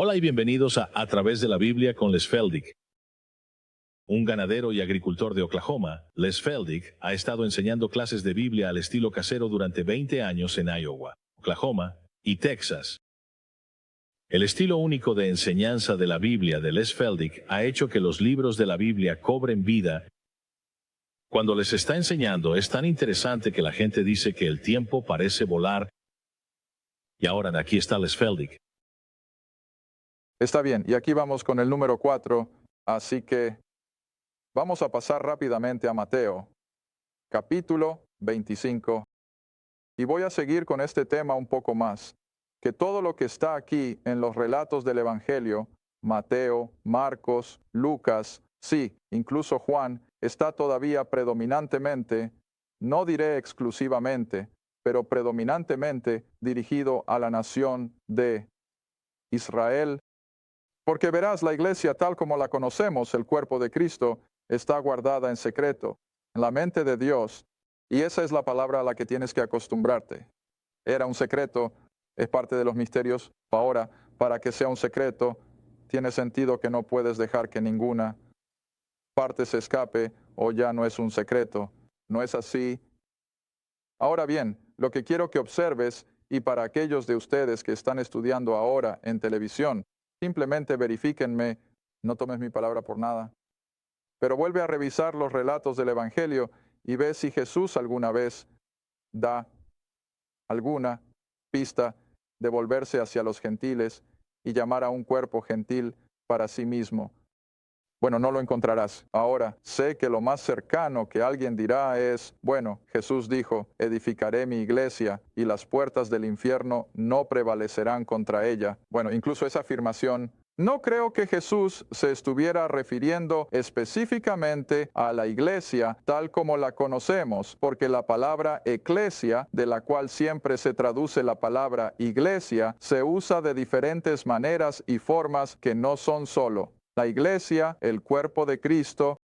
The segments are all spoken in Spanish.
Hola y bienvenidos a Través de la Biblia con Les Feldick. Un ganadero y agricultor de Oklahoma, Les Feldick ha estado enseñando clases de Biblia al estilo casero durante 20 años en Iowa, Oklahoma y Texas. El estilo único de enseñanza de la Biblia de Les Feldick ha hecho que los libros de la Biblia cobren vida. Cuando les está enseñando es tan interesante que la gente dice que el tiempo parece volar. Y ahora aquí está Les Feldick. Está bien, y aquí vamos con el número 4, así que vamos a pasar rápidamente a Mateo, capítulo 25, y voy a seguir con este tema un poco más, que todo lo que está aquí en los relatos del Evangelio, Mateo, Marcos, Lucas, sí, incluso Juan, está todavía predominantemente, no diré exclusivamente, pero predominantemente dirigido a la nación de Israel. Porque verás, la iglesia tal como la conocemos, el cuerpo de Cristo, está guardada en secreto, en la mente de Dios, y esa es la palabra a la que tienes que acostumbrarte. Era un secreto, es parte de los misterios. Ahora, para que sea un secreto, tiene sentido que no puedes dejar que ninguna parte se escape o ya no es un secreto. ¿No es así? Ahora bien, lo que quiero que observes, y para aquellos de ustedes que están estudiando ahora en televisión, simplemente verifíquenme, no tomes mi palabra por nada, pero vuelve a revisar los relatos del Evangelio y ve si Jesús alguna vez da alguna pista de volverse hacia los gentiles y llamar a un cuerpo gentil para sí mismo. Bueno, no lo encontrarás. Ahora, sé que lo más cercano que alguien dirá es, bueno, Jesús dijo, edificaré mi iglesia y las puertas del infierno no prevalecerán contra ella. Bueno, incluso esa afirmación, no creo que Jesús se estuviera refiriendo específicamente a la iglesia tal como la conocemos, porque la palabra eclesia, de la cual siempre se traduce la palabra iglesia, se usa de diferentes maneras y formas que no son solo la iglesia, el cuerpo de Cristo,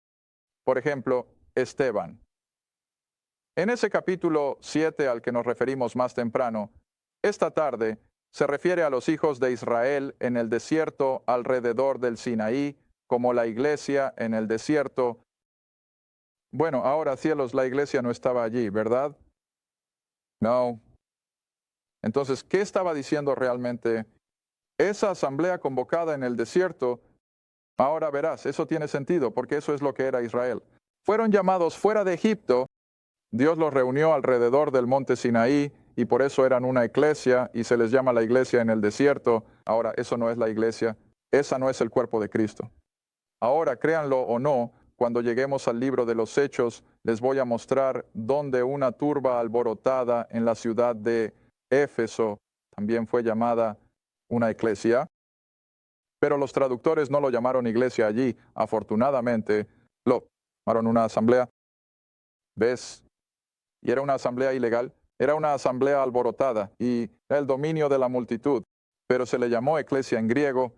por ejemplo, Esteban. En ese capítulo 7 al que nos referimos más temprano, esta tarde se refiere a los hijos de Israel en el desierto alrededor del Sinaí, como la iglesia en el desierto. Bueno, ahora cielos, la iglesia no estaba allí, ¿verdad? No. Entonces, ¿qué estaba diciendo realmente? Esa asamblea convocada en el desierto. Ahora verás, eso tiene sentido, porque eso es lo que era Israel. Fueron llamados fuera de Egipto, Dios los reunió alrededor del monte Sinaí, y por eso eran una iglesia, y se les llama la iglesia en el desierto. Ahora, eso no es la iglesia, esa no es el cuerpo de Cristo. Ahora, créanlo o no, cuando lleguemos al libro de los Hechos, les voy a mostrar dónde una turba alborotada en la ciudad de Éfeso también fue llamada una iglesia. Pero los traductores no lo llamaron iglesia allí, afortunadamente, lo llamaron una asamblea. ¿Ves? Y era una asamblea ilegal, era una asamblea alborotada y era el dominio de la multitud, pero se le llamó eclesia en griego.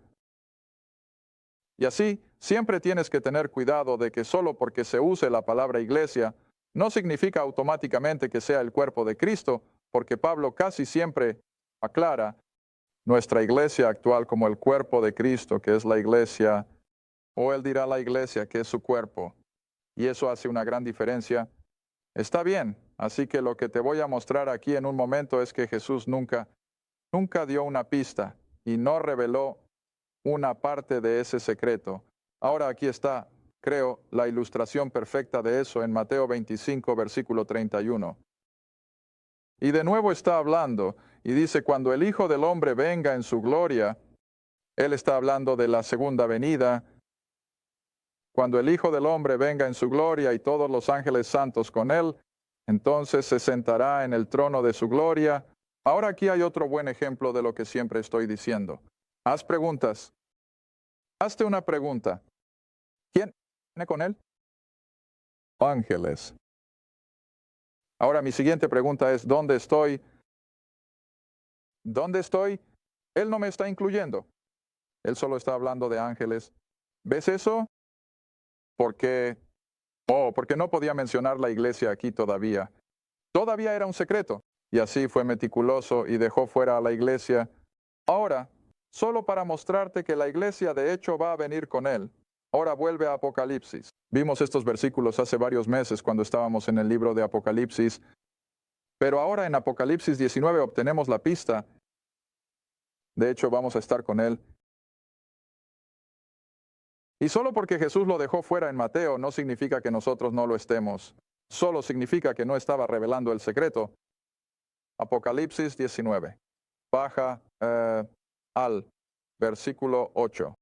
Y así, siempre tienes que tener cuidado de que solo porque se use la palabra iglesia, no significa automáticamente que sea el cuerpo de Cristo, porque Pablo casi siempre aclara nuestra iglesia actual como el cuerpo de Cristo, que es la iglesia, o él dirá la iglesia, que es su cuerpo, y eso hace una gran diferencia. Está bien, así que lo que te voy a mostrar aquí en un momento es que Jesús nunca dio una pista y no reveló una parte de ese secreto. Ahora aquí está, creo, la ilustración perfecta de eso en Mateo 25, versículo 31. Y de nuevo está hablando, y dice, cuando el Hijo del Hombre venga en su gloria, él está hablando de la segunda venida, cuando el Hijo del Hombre venga en su gloria y todos los ángeles santos con él, entonces se sentará en el trono de su gloria. Ahora aquí hay otro buen ejemplo de lo que siempre estoy diciendo. Haz preguntas. Hazte una pregunta. ¿Quién viene con él? Ángeles. Ahora mi siguiente pregunta es, ¿dónde estoy? ¿Dónde estoy? Él no me está incluyendo. Él solo está hablando de ángeles. ¿Ves eso? Porque no podía mencionar la iglesia aquí todavía. Todavía era un secreto. Y así fue meticuloso y dejó fuera a la iglesia. Ahora, solo para mostrarte que la iglesia de hecho va a venir con él. Ahora vuelve a Apocalipsis. Vimos estos versículos hace varios meses cuando estábamos en el libro de Apocalipsis, pero ahora en Apocalipsis 19 obtenemos la pista. De hecho, vamos a estar con él. Y solo porque Jesús lo dejó fuera en Mateo no significa que nosotros no lo estemos. Solo significa que no estaba revelando el secreto. Apocalipsis 19. Baja al versículo 8.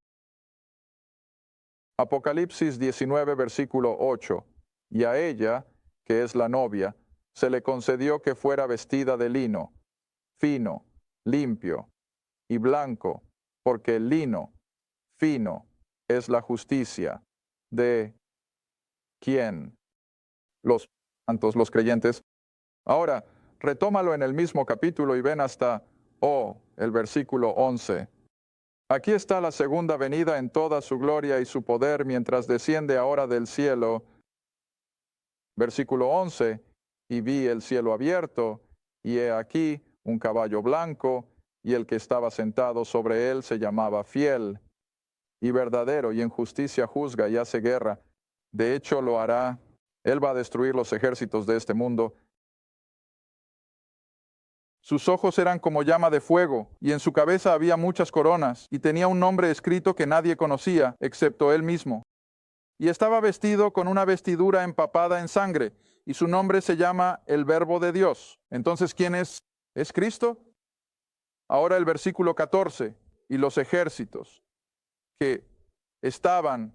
Apocalipsis 19, versículo 8. Y a ella, que es la novia, se le concedió que fuera vestida de lino, fino, limpio y blanco, porque el lino fino es la justicia de ¿quién? Los santos, los creyentes. Ahora, retómalo en el mismo capítulo y ven hasta el versículo 11. Aquí está la segunda venida en toda su gloria y su poder mientras desciende ahora del cielo. Versículo 11. Y vi el cielo abierto, y he aquí un caballo blanco, y el que estaba sentado sobre él se llamaba Fiel y verdadero, y en justicia juzga y hace guerra. De hecho lo hará. Él va a destruir los ejércitos de este mundo. Sus ojos eran como llama de fuego, y en su cabeza había muchas coronas, y tenía un nombre escrito que nadie conocía, excepto él mismo. Y estaba vestido con una vestidura empapada en sangre, y su nombre se llama el Verbo de Dios. Entonces, ¿quién es? ¿Es Cristo? Ahora el versículo 14, y los ejércitos que estaban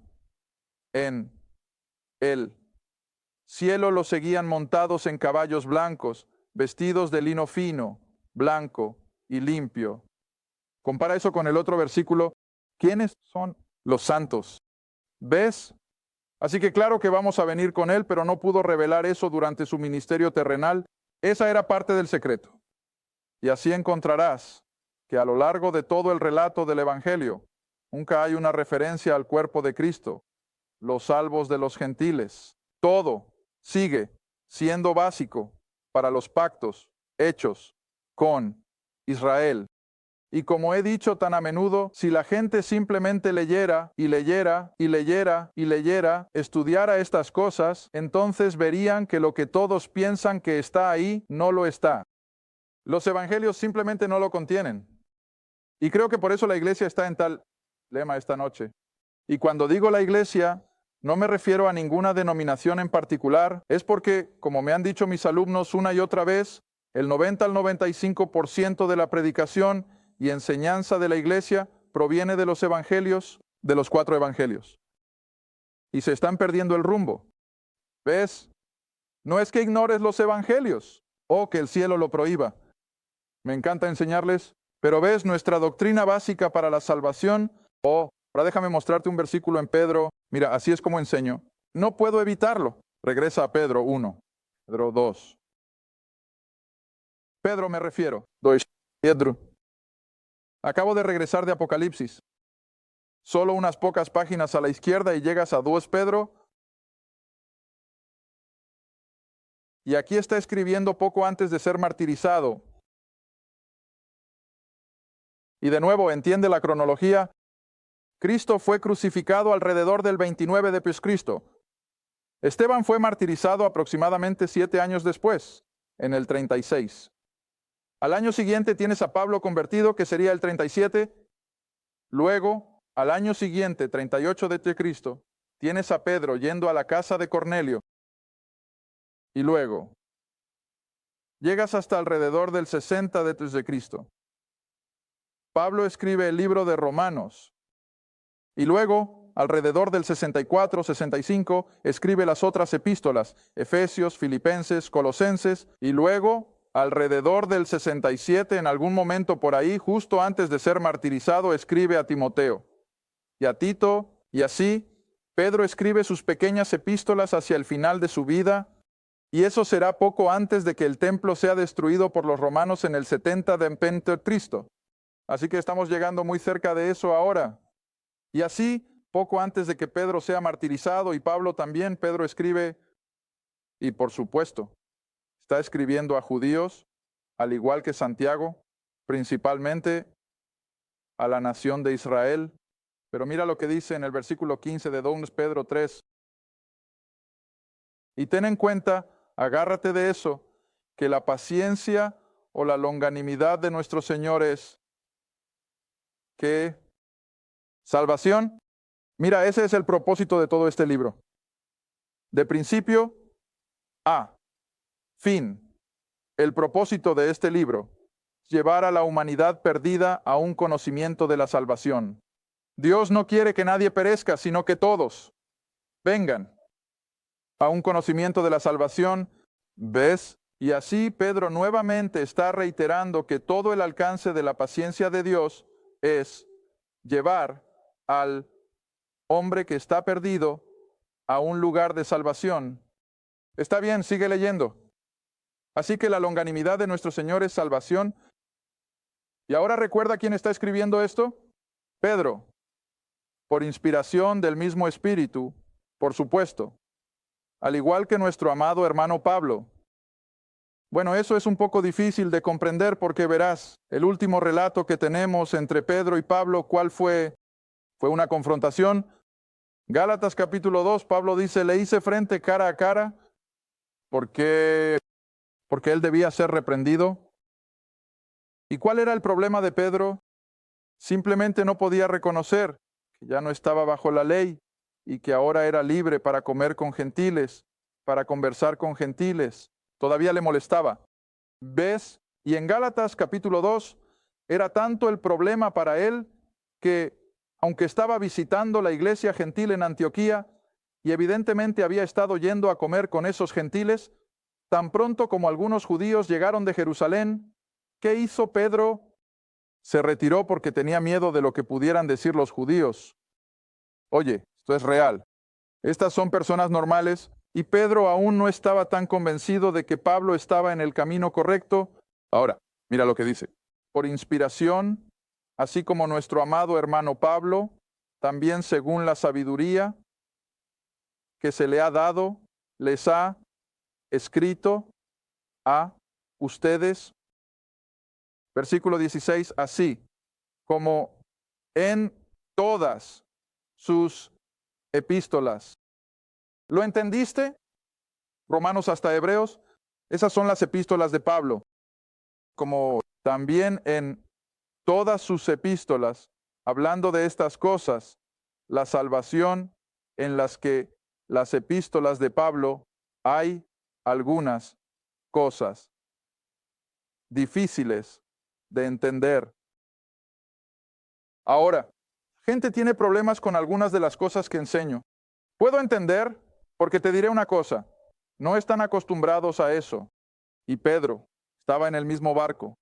en el cielo los seguían montados en caballos blancos, vestidos de lino fino, blanco y limpio. Compara eso con el otro versículo. ¿Quiénes son los santos? ¿Ves? Así que claro que vamos a venir con él, pero no pudo revelar eso durante su ministerio terrenal. Esa era parte del secreto. Y así encontrarás que a lo largo de todo el relato del Evangelio, nunca hay una referencia al cuerpo de Cristo, los salvos de los gentiles. Todo sigue siendo básico para los pactos hechos con Israel. Y como he dicho tan a menudo, si la gente simplemente leyera y leyera y leyera y leyera, estudiara estas cosas, entonces verían que lo que todos piensan que está ahí no lo está. Los evangelios simplemente no lo contienen. Y creo que por eso la iglesia está en tal lema esta noche. Y cuando digo la iglesia, no me refiero a ninguna denominación en particular, es porque, como me han dicho mis alumnos una y otra vez, el 90 al 95% de la predicación y enseñanza de la iglesia proviene de los evangelios, de los 4 evangelios. Y se están perdiendo el rumbo. ¿Ves? No es que ignores los evangelios o que el cielo lo prohíba. Me encanta enseñarles, pero ves, nuestra doctrina básica para la salvación, ahora déjame mostrarte un versículo en Pedro. Mira, así es como enseño. No puedo evitarlo. Regresa a Pedro 1, Pedro 2. Pedro me refiero. Pedro. Acabo de regresar de Apocalipsis. Solo unas pocas páginas a la izquierda y llegas a 2 Pedro. Y aquí está escribiendo poco antes de ser martirizado. Y de nuevo, entiende la cronología. Cristo fue crucificado alrededor del 29 después de Cristo. Esteban fue martirizado aproximadamente 7 años después, en el 36. Al año siguiente tienes a Pablo convertido, que sería el 37. Luego, al año siguiente, 38 de Cristo, tienes a Pedro yendo a la casa de Cornelio. Y luego, llegas hasta alrededor del 60 de Cristo. Pablo escribe el libro de Romanos. Y luego, alrededor del 64, 65, escribe las otras epístolas, Efesios, Filipenses, Colosenses, y luego, alrededor del 67, en algún momento por ahí, justo antes de ser martirizado, escribe a Timoteo y a Tito, y así, Pedro escribe sus pequeñas epístolas hacia el final de su vida, y eso será poco antes de que el templo sea destruido por los romanos en el 70 de Cristo. Así que estamos llegando muy cerca de eso ahora. Y así, poco antes de que Pedro sea martirizado, y Pablo también, Pedro escribe, y por supuesto, está escribiendo a judíos, al igual que Santiago, principalmente a la nación de Israel. Pero mira lo que dice en el versículo 15 de 2 Pedro 3. Y ten en cuenta, agárrate de eso, que la paciencia o la longanimidad de nuestro Señor es que salvación. Mira, ese es el propósito de todo este libro. De principio a fin. El propósito de este libro es llevar a la humanidad perdida a un conocimiento de la salvación. Dios no quiere que nadie perezca, sino que todos vengan a un conocimiento de la salvación. ¿Ves? Y así Pedro nuevamente está reiterando que todo el alcance de la paciencia de Dios es llevar al hombre que está perdido a un lugar de salvación. Está bien, sigue leyendo. Así que la longanimidad de nuestro Señor es salvación. Y ahora recuerda quién está escribiendo esto. Pedro, por inspiración del mismo Espíritu, por supuesto, al igual que nuestro amado hermano Pablo. Bueno, eso es un poco difícil de comprender porque verás, el último relato que tenemos entre Pedro y Pablo, ¿cuál fue? Fue una confrontación. Gálatas capítulo 2, Pablo dice, le hice frente cara a cara porque él debía ser reprendido. ¿Y cuál era el problema de Pedro? Simplemente no podía reconocer que ya no estaba bajo la ley y que ahora era libre para comer con gentiles, para conversar con gentiles. Todavía le molestaba. ¿Ves? Y en Gálatas capítulo 2 era tanto el problema para él que, aunque estaba visitando la iglesia gentil en Antioquía y evidentemente había estado yendo a comer con esos gentiles, tan pronto como algunos judíos llegaron de Jerusalén, ¿qué hizo Pedro? Se retiró porque tenía miedo de lo que pudieran decir los judíos. Oye, esto es real. Estas son personas normales y Pedro aún no estaba tan convencido de que Pablo estaba en el camino correcto. Ahora, mira lo que dice. Por inspiración, así como nuestro amado hermano Pablo, también según la sabiduría que se le ha dado, les ha escrito a ustedes. Versículo 16, así como en todas sus epístolas. ¿Lo entendiste? Romanos hasta Hebreos. Esas son las epístolas de Pablo. Como también en todas sus epístolas, hablando de estas cosas, la salvación en las que las epístolas de Pablo hay algunas cosas difíciles de entender. Ahora, gente tiene problemas con algunas de las cosas que enseño. Puedo entender, porque te diré una cosa, no están acostumbrados a eso. Y Pedro estaba en el mismo barco.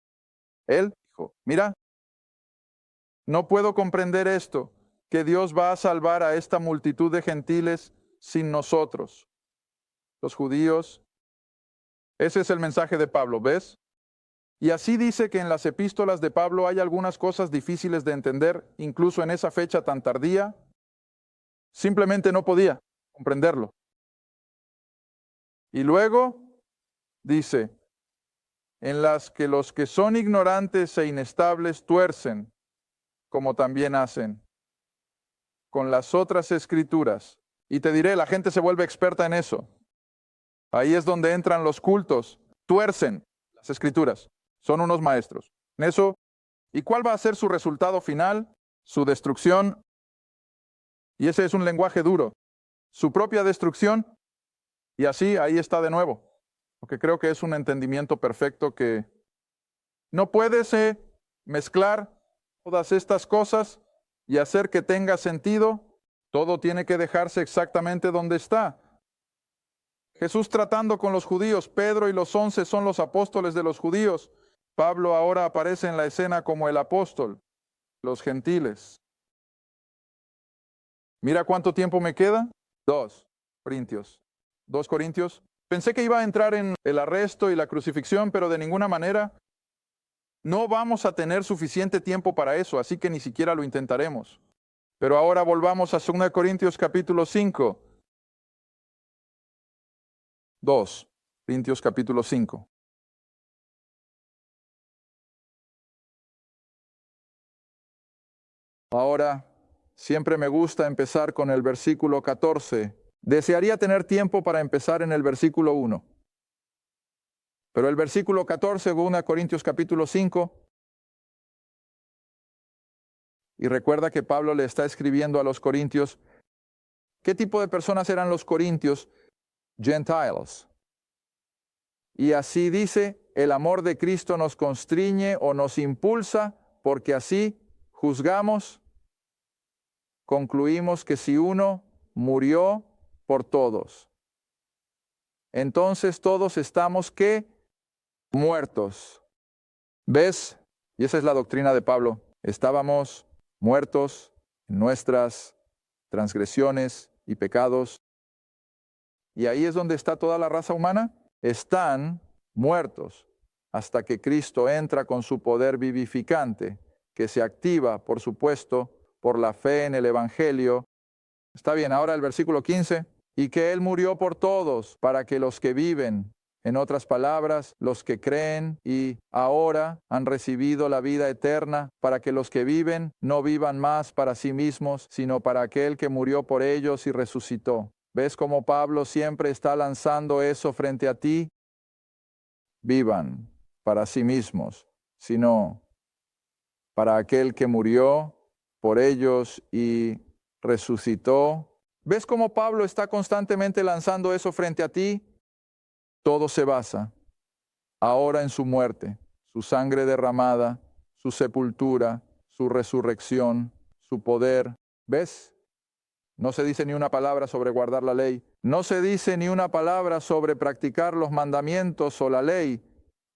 Él dijo, mira, no puedo comprender esto, que Dios va a salvar a esta multitud de gentiles sin nosotros, los judíos. Ese es el mensaje de Pablo, ¿ves? Y así dice que en las epístolas de Pablo hay algunas cosas difíciles de entender, incluso en esa fecha tan tardía. Simplemente no podía comprenderlo. Y luego dice, en las que los que son ignorantes e inestables tuercen, como también hacen con las otras escrituras. Y te diré, la gente se vuelve experta en eso. Ahí es donde entran los cultos, tuercen las escrituras. Son unos maestros en eso. ¿Y cuál va a ser su resultado final? Su destrucción. Y ese es un lenguaje duro. Su propia destrucción. Y así, ahí está de nuevo. Porque creo que es un entendimiento perfecto que no puedes mezclar todas estas cosas y hacer que tenga sentido. Todo tiene que dejarse exactamente donde está. Jesús tratando con los judíos, Pedro y los 11 son los apóstoles de los judíos. Pablo ahora aparece en la escena como el apóstol, los gentiles. Mira cuánto tiempo me queda. 2 Corintios. 2 Corintios. Pensé que iba a entrar en el arresto y la crucifixión, pero de ninguna manera. No vamos a tener suficiente tiempo para eso, así que ni siquiera lo intentaremos. Pero ahora volvamos a 2 Corintios capítulo 5. 2 Corintios capítulo 5. Ahora, siempre me gusta empezar con el versículo 14. Desearía tener tiempo para empezar en el versículo 1. Pero el versículo 14, 2 Corintios capítulo 5, y recuerda que Pablo le está escribiendo a los corintios. ¿Qué tipo de personas eran los corintios? Gentiles. Y así dice, el amor de Cristo nos constriñe o nos impulsa, porque así juzgamos, concluimos que si uno murió por todos, entonces todos estamos ¿qué? Muertos. ¿Ves? Y esa es la doctrina de Pablo. Estábamos muertos en nuestras transgresiones y pecados. Y ahí es donde está toda la raza humana. Están muertos hasta que Cristo entra con su poder vivificante, que se activa, por supuesto, por la fe en el Evangelio. Está bien, ahora el versículo 15. Y que Él murió por todos, para que los que viven, en otras palabras, los que creen y ahora han recibido la vida eterna, para que los que viven no vivan más para sí mismos, sino para aquel que murió por ellos y resucitó. ¿Ves cómo Pablo siempre está lanzando eso frente a ti? Vivan para sí mismos, sino para aquel que murió por ellos y resucitó. ¿Ves cómo Pablo está constantemente lanzando eso frente a ti? Todo se basa ahora en su muerte, su sangre derramada, su sepultura, su resurrección, su poder. ¿Ves? No se dice ni una palabra sobre guardar la ley. No se dice ni una palabra sobre practicar los mandamientos o la ley.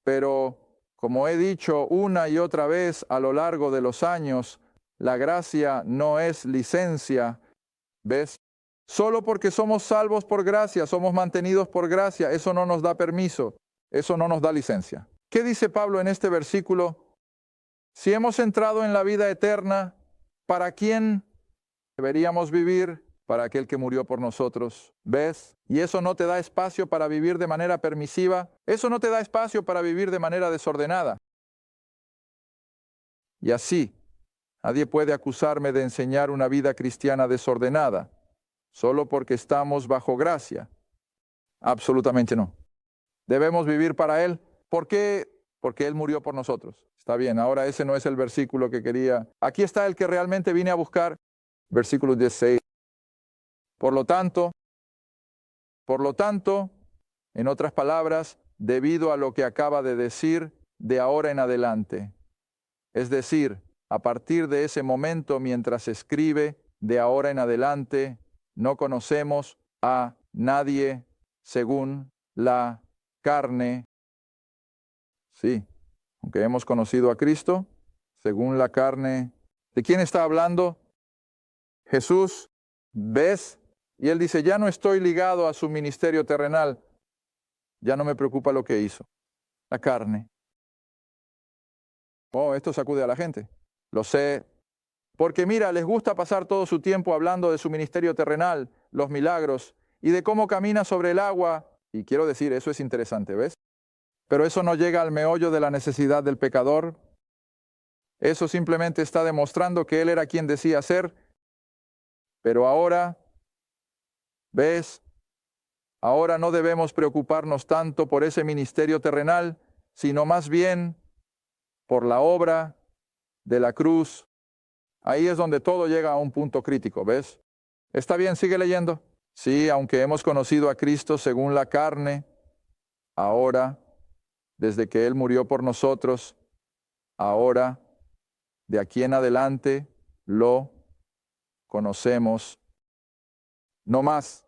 Pero, como he dicho una y otra vez a lo largo de los años, la gracia no es licencia. ¿Ves? Solo porque somos salvos por gracia, somos mantenidos por gracia, eso no nos da permiso, eso no nos da licencia. ¿Qué dice Pablo en este versículo? Si hemos entrado en la vida eterna, ¿para quién deberíamos vivir? Para aquel que murió por nosotros. ¿Ves? Y eso no te da espacio para vivir de manera permisiva, eso no te da espacio para vivir de manera desordenada. Y así, nadie puede acusarme de enseñar una vida cristiana desordenada, solo porque estamos bajo gracia. Absolutamente no. Debemos vivir para Él. ¿Por qué? Porque Él murió por nosotros. Está bien, ahora ese no es el versículo que quería. Aquí está el que realmente vine a buscar. Versículo 16. Por lo tanto, en otras palabras, debido a lo que acaba de decir, de ahora en adelante. Es decir, a partir de ese momento, mientras escribe, de ahora en adelante, no conocemos a nadie según la carne. Sí, aunque hemos conocido a Cristo, según la carne. ¿De quién está hablando? Jesús. ¿Ves? Y él dice, ya no estoy ligado a su ministerio terrenal. Ya no me preocupa lo que hizo. La carne. Oh, esto sacude a la gente. Lo sé. Porque mira, les gusta pasar todo su tiempo hablando de su ministerio terrenal, los milagros, y de cómo camina sobre el agua. Y quiero decir, eso es interesante, ¿ves? Pero eso no llega al meollo de la necesidad del pecador. Eso simplemente está demostrando que él era quien decía ser. Pero ahora, ¿ves? Ahora no debemos preocuparnos tanto por ese ministerio terrenal, sino más bien por la obra de la cruz. Ahí es donde todo llega a un punto crítico, ¿ves? Está bien, sigue leyendo. Sí, aunque hemos conocido a Cristo según la carne, ahora, desde que Él murió por nosotros, ahora, de aquí en adelante, lo conocemos no más.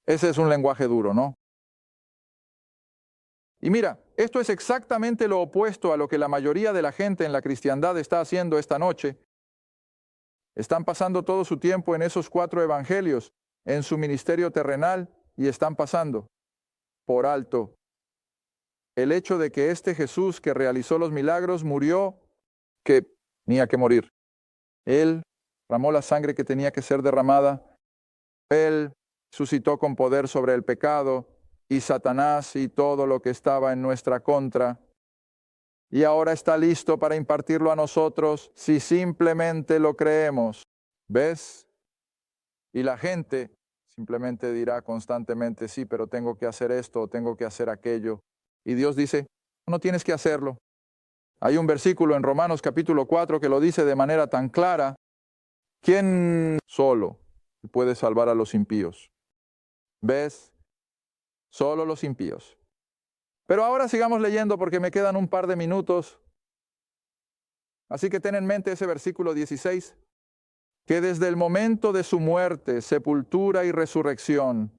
Ese es un lenguaje duro, ¿no? Y mira, esto es exactamente lo opuesto a lo que la mayoría de la gente en la cristiandad está haciendo esta noche. Están pasando todo su tiempo en esos 4 evangelios, en su ministerio terrenal, y están pasando por alto el hecho de que este Jesús que realizó los milagros murió, que tenía que morir. Él derramó la sangre que tenía que ser derramada. Él suscitó con poder sobre el pecado y Satanás y todo lo que estaba en nuestra contra. y ahora está listo para impartirlo a nosotros si simplemente lo creemos. ¿Ves? Y la gente simplemente dirá constantemente, sí, pero tengo que hacer esto o tengo que hacer aquello. Y Dios dice, no tienes que hacerlo. Hay un versículo en Romanos capítulo 4 que lo dice de manera tan clara. ¿Quién solo puede salvar a los impíos? ¿Ves? Solo los impíos. Pero ahora sigamos leyendo porque me quedan un par de minutos. Así que ten en mente ese versículo 16, que desde el momento de su muerte, sepultura y resurrección,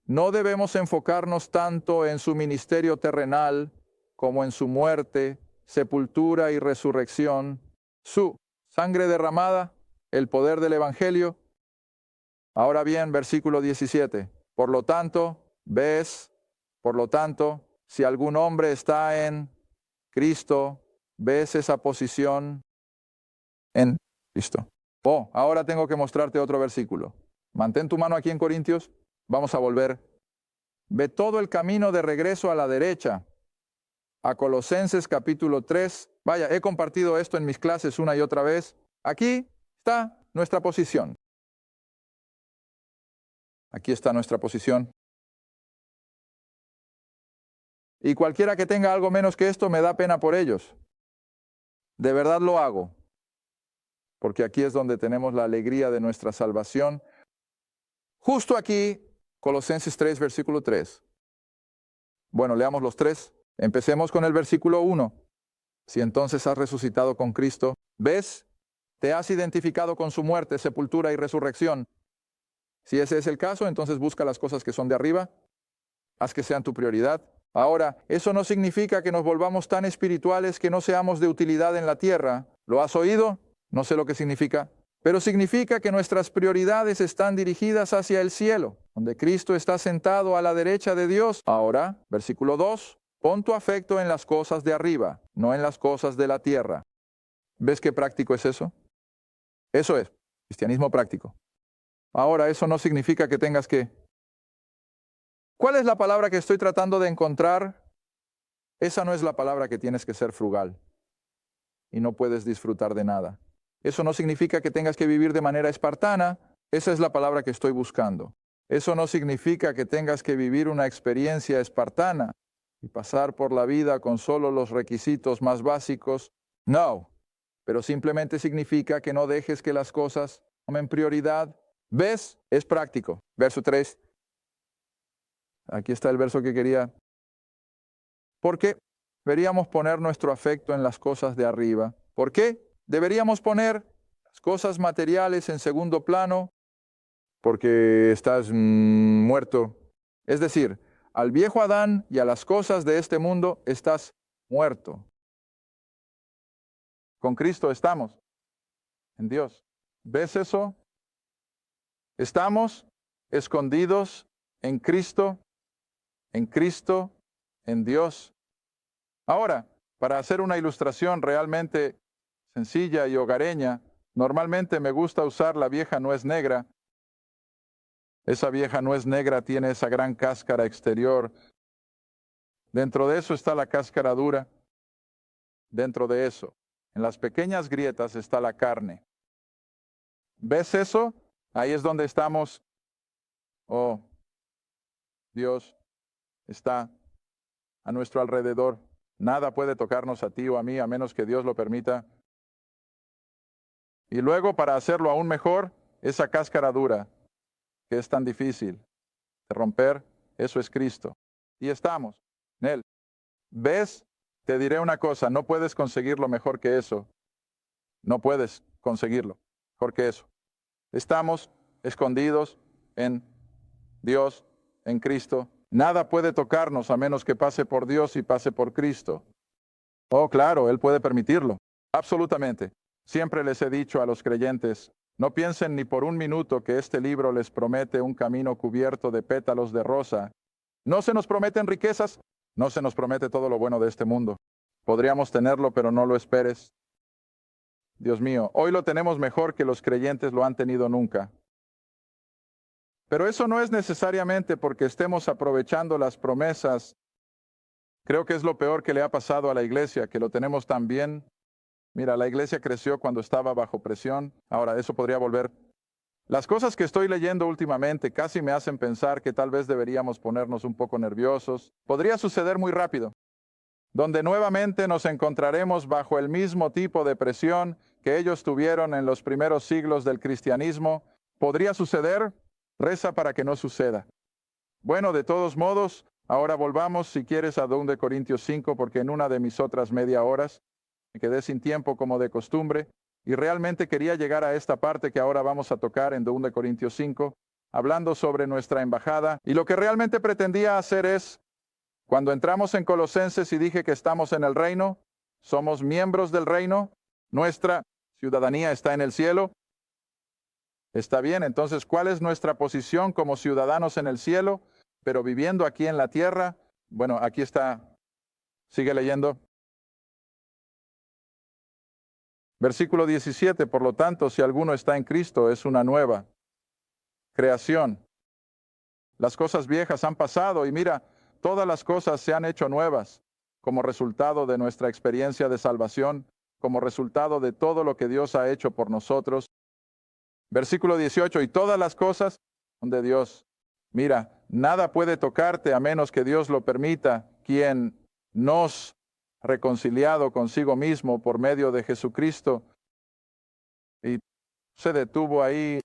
no debemos enfocarnos tanto en su ministerio terrenal como en su muerte, sepultura y resurrección, su sangre derramada, el poder del Evangelio. Ahora bien, versículo 17. Por lo tanto, si algún hombre está en Cristo, ves esa posición en Cristo. Ahora tengo que mostrarte otro versículo. Mantén tu mano aquí en Corintios. Vamos a volver. Ve todo el camino de regreso a la derecha, a Colosenses capítulo 3. Vaya, he compartido esto en mis clases una y otra vez. Aquí está nuestra posición. Aquí está nuestra posición. Y cualquiera que tenga algo menos que esto me da pena por ellos. De verdad lo hago. Porque aquí es donde tenemos la alegría de nuestra salvación. Justo aquí, Colosenses 3, versículo 3. Bueno, leamos los tres. Empecemos con el versículo 1. Si entonces has resucitado con Cristo, ¿ves? Te has identificado con su muerte, sepultura y resurrección. Si ese es el caso, entonces busca las cosas que son de arriba. Haz que sean tu prioridad. Ahora, eso no significa que nos volvamos tan espirituales que no seamos de utilidad en la tierra. ¿Lo has oído? No sé lo que significa. Pero significa que nuestras prioridades están dirigidas hacia el cielo, donde Cristo está sentado a la derecha de Dios. Ahora, versículo 2. Pon tu afecto en las cosas de arriba, no en las cosas de la tierra. ¿Ves qué práctico es eso? Eso es, cristianismo práctico. Ahora, eso no significa que tengas que... ¿Cuál es la palabra que estoy tratando de encontrar? Esa no es la palabra que tienes que ser frugal y no puedes disfrutar de nada. Eso no significa que tengas que vivir de manera espartana. Esa es la palabra que estoy buscando. Eso no significa que tengas que vivir una experiencia espartana y pasar por la vida con solo los requisitos más básicos. No, pero simplemente significa que no dejes que las cosas tomen prioridad. ¿Ves? Es práctico. Verso 3. Aquí está el verso que quería. Porque deberíamos poner nuestro afecto en las cosas de arriba. ¿Por qué? Deberíamos poner las cosas materiales en segundo plano porque estás muerto. Es decir, al viejo Adán y a las cosas de este mundo estás muerto. Con Cristo estamos en Dios. ¿Ves eso? Estamos escondidos en Cristo, en Dios. Ahora, para hacer una ilustración realmente sencilla y hogareña, normalmente me gusta usar la vieja nuez negra. Esa vieja nuez negra tiene esa gran cáscara exterior. Dentro de eso está la cáscara dura. Dentro de eso, en las pequeñas grietas está la carne. ¿Ves eso? Ahí es donde estamos. Oh, Dios está a nuestro alrededor. Nada puede tocarnos a ti o a mí a menos que Dios lo permita. Y luego, para hacerlo aún mejor, esa cáscara dura, que es tan difícil de romper, eso es Cristo. Y estamos en Él. ¿Ves? Te diré una cosa, no puedes conseguirlo mejor que eso. No puedes conseguirlo mejor que eso. Estamos escondidos en Dios, en Cristo. Nada puede tocarnos a menos que pase por Dios y pase por Cristo. Oh, claro, Él puede permitirlo. Absolutamente. Siempre les he dicho a los creyentes, no piensen ni por un minuto que este libro les promete un camino cubierto de pétalos de rosa. No se nos prometen riquezas, no se nos promete todo lo bueno de este mundo. Podríamos tenerlo, pero no lo esperes. Dios mío, hoy lo tenemos mejor que los creyentes lo han tenido nunca. Pero eso no es necesariamente porque estemos aprovechando las promesas Creo que es lo peor que le ha pasado a la iglesia, que lo tenemos tan bien. Mira, la iglesia creció cuando estaba bajo presión. Ahora, eso podría volver. Las cosas que estoy leyendo últimamente casi me hacen pensar que tal vez deberíamos ponernos un poco nerviosos. Podría suceder muy rápido, donde nuevamente nos encontraremos bajo el mismo tipo de presión que ellos tuvieron en los primeros siglos del cristianismo. ¿Podría suceder? Reza para que no suceda. Bueno, de todos modos, ahora volvamos, si quieres, a 2 Corintios 5, porque en una de mis otras media horas me quedé sin tiempo como de costumbre, y realmente quería llegar a esta parte que ahora vamos a tocar en 2 Corintios 5, hablando sobre nuestra embajada, y lo que realmente pretendía hacer es, cuando entramos en Colosenses y dije que estamos en el reino, somos miembros del reino, nuestra ciudadanía está en el cielo. Está bien, entonces, ¿cuál es nuestra posición como ciudadanos en el cielo, pero viviendo aquí en la tierra? Bueno, aquí está, sigue leyendo. Versículo 17, por lo tanto, si alguno está en Cristo, es una nueva creación. Las cosas viejas han pasado y mira, todas las cosas se han hecho nuevas como resultado de nuestra experiencia de salvación, como resultado de todo lo que Dios ha hecho por nosotros. Versículo 18, y todas las cosas son de Dios. Mira, nada puede tocarte a menos que Dios lo permita, quien nos reconciliado consigo mismo por medio de Jesucristo. Y se detuvo ahí.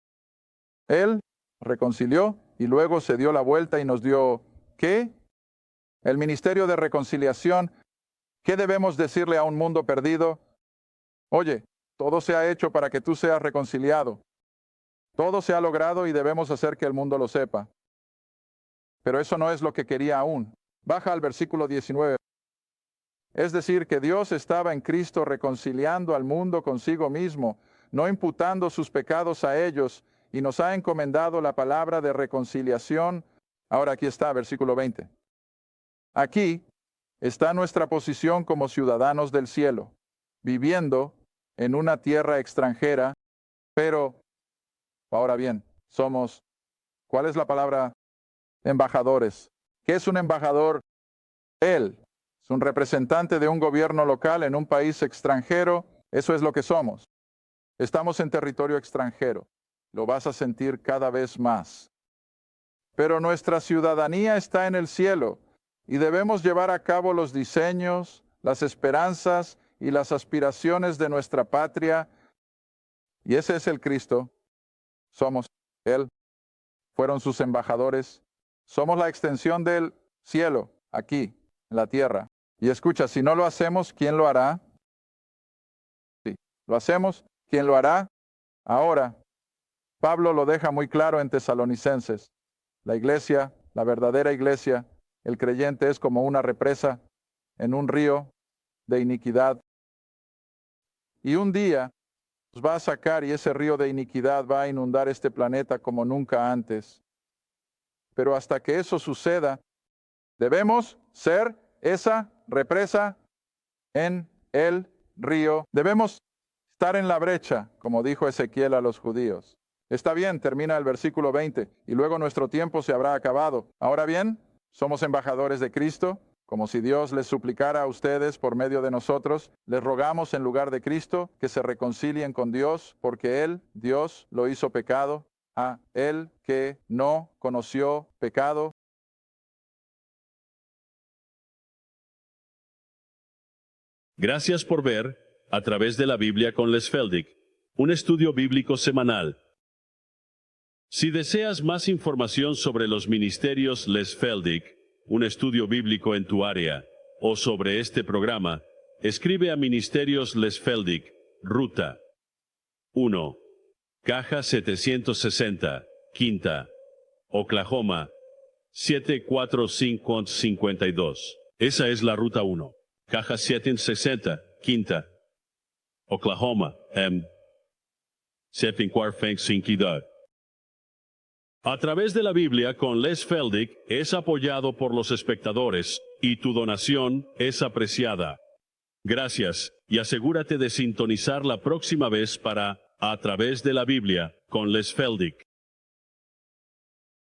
Él reconcilió y luego se dio la vuelta y nos dio, ¿qué? El ministerio de reconciliación. ¿Qué debemos decirle a un mundo perdido? Oye, todo se ha hecho para que tú seas reconciliado. Todo se ha logrado y debemos hacer que el mundo lo sepa. Pero eso no es lo que quería aún. Baja al versículo 19. Es decir, que Dios estaba en Cristo reconciliando al mundo consigo mismo, no imputando sus pecados a ellos, y nos ha encomendado la palabra de reconciliación. Ahora aquí está, versículo 20. Aquí está nuestra posición como ciudadanos del cielo, viviendo en una tierra extranjera, pero, ahora bien, somos, ¿cuál es la palabra? Embajadores. ¿Qué es un embajador? Él es un representante de un gobierno local en un país extranjero. Eso es lo que somos. Estamos en territorio extranjero. Lo vas a sentir cada vez más. Pero nuestra ciudadanía está en el cielo y debemos llevar a cabo los diseños, las esperanzas y las aspiraciones de nuestra patria. Y ese es el Cristo. Somos Él. Fueron sus embajadores. Somos la extensión del cielo, aquí, en la tierra. Y escucha, si no lo hacemos, ¿quién lo hará? Sí, lo hacemos, ¿quién lo hará? Ahora, Pablo lo deja muy claro en Tesalonicenses. La iglesia, la verdadera iglesia, el creyente es como una represa en un río de iniquidad. Y un día nos va a sacar y ese río de iniquidad va a inundar este planeta como nunca antes. Pero hasta que eso suceda, debemos ser esa represa en el río. Debemos estar en la brecha, como dijo Ezequiel a los judíos. Está bien, termina el versículo 20, y luego nuestro tiempo se habrá acabado. Ahora bien, somos embajadores de Cristo, como si Dios les suplicara a ustedes por medio de nosotros. Les rogamos en lugar de Cristo que se reconcilien con Dios, porque Él, Dios, lo hizo pecado. A Él que no conoció pecado. Gracias por ver, a través de la Biblia con Les Feldick, un estudio bíblico semanal. Si deseas más información sobre los ministerios Les Feldick, un estudio bíblico en tu área, o sobre este programa, escribe a Ministerios Les Feldick, Ruta 1, Caja 760, Quinta, Oklahoma, 74552. Esa es la Ruta 1. Caja 760, Quinta, Oklahoma, 74552. A través de la Biblia con Les Feldick es apoyado por los espectadores, y tu donación es apreciada. Gracias, y asegúrate de sintonizar la próxima vez para A través de la Biblia con Les Feldick.